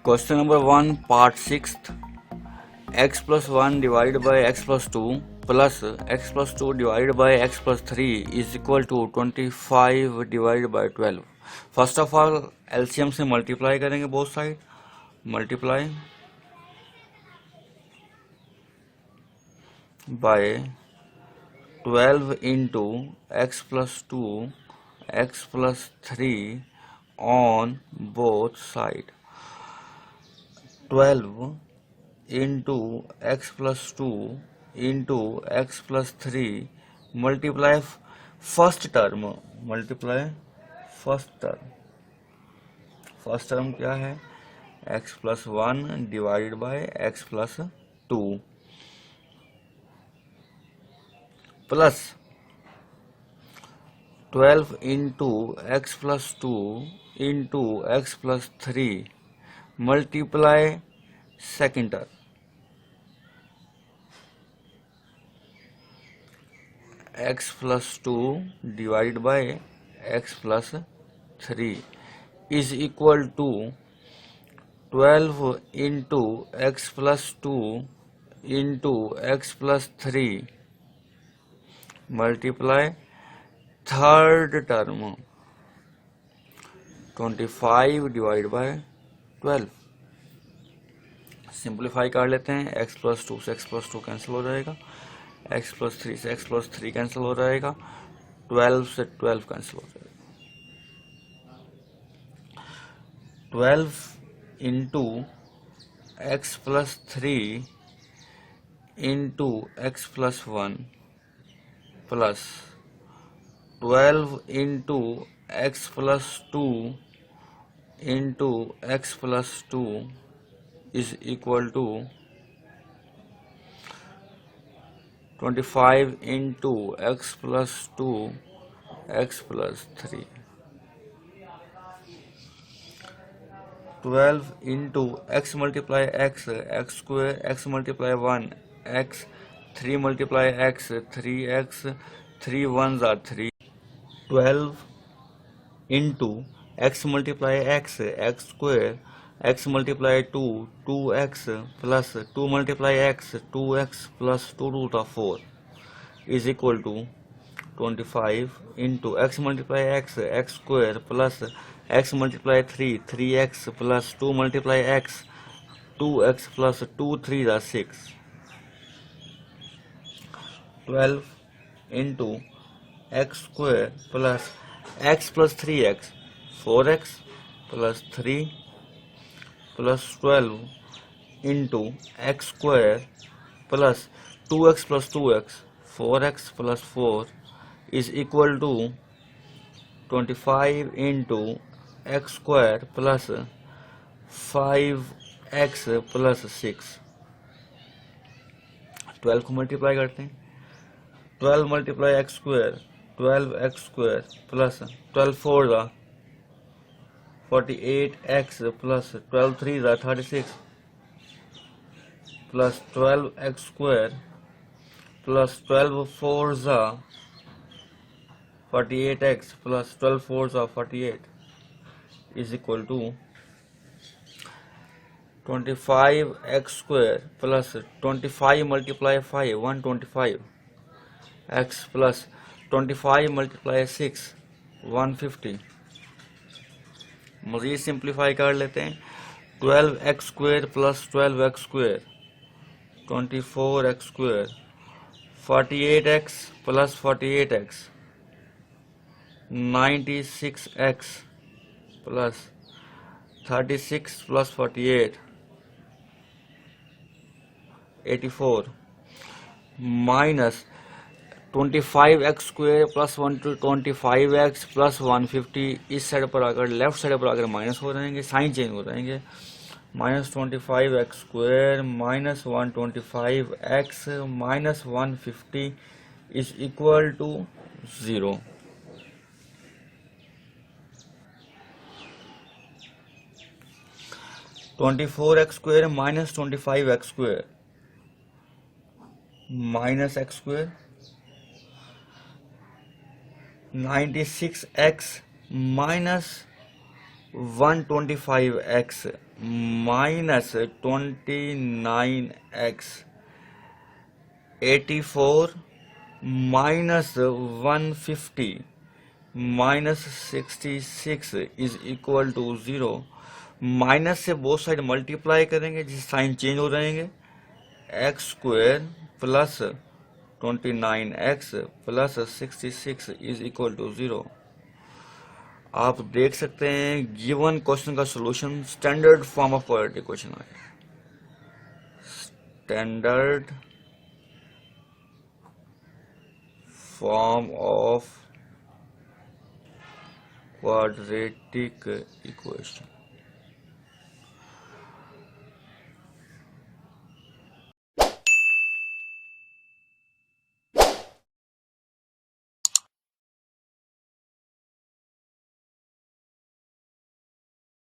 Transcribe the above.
Question number 1, part 6th. X plus 1 divided by x plus 2 plus x plus 2 divided by x plus 3 is equal to 25 divided by 12. First of all, LCM से multiply करेंगे both side. Multiply by 12 into x plus 2 x plus 3 on both side. 12 into x plus 2 into x plus 3 multiply first term. multiply first term क्या है? x plus 1 divided by x plus 2 plus 12 into x plus 2 into x plus 3 multiply second term. x plus 2 divided by x plus 3 is equal to 12 into x plus 2 into x plus 3 multiply third term 25 divided by 12. Simplify कर लेते हैं. x plus 2 से x plus 2 cancel हो जाएगा, x plus 3 से x plus 3 cancel हो जाएगा, 12 से 12 कैंसिल हो जाएगा. 12 into x plus 3 into x plus 1 plus 12 into x plus 2 into x plus 2 is equal to 25 into x plus 2 x plus 3. 12 into x multiply x square, x multiply 1 x, 3 multiply x 3x, 3 1s are 3. 12 into x multiply x square, x multiply 2 2x plus 2 multiply x 2x plus 2 root of 4 is equal to 25 into x multiply x square plus x multiply 3 3x plus 2 multiply x 2x plus 2 3 are 6. 12 into x square plus x plus 3x 4x plus 3 plus 12 into x square plus 2x plus 2x 4x plus 4 is equal to 25 into x square plus 5x plus 6. 12 को multiply करते हैं. 12 multiply x square 12x square plus 12 4 are 48x plus 12 3s are 36 plus 12x square plus 12 4s are 48x plus 12 4s are 48 is equal to 25x square plus 25 multiply 5 125 x plus 25 multiply 6 150. मज़ीद simplify कर लेते हैं. 12x square plus 12x square 24x square 48x plus 48x 96x plus 36 plus 48 84 minus 25x square plus 125x plus 150. इस side पर अगर left side पर अगर minus हो जाएंगे, साइन चेंज हो जाएंगे. Minus 25x square minus 125x minus 150 is equal to 0. x square minus 25x square minus x square 96x minus 125x minus 29x 84 minus 150 minus 66 is equal to 0। Minus से both side multiply करेंगे जिससे sign change हो जाएंगे। X square plus 29x plus 66 is equal to 0। आप देख सकते हैं given question का solution standard form of quadratic question है। Standard form of quadratic equation।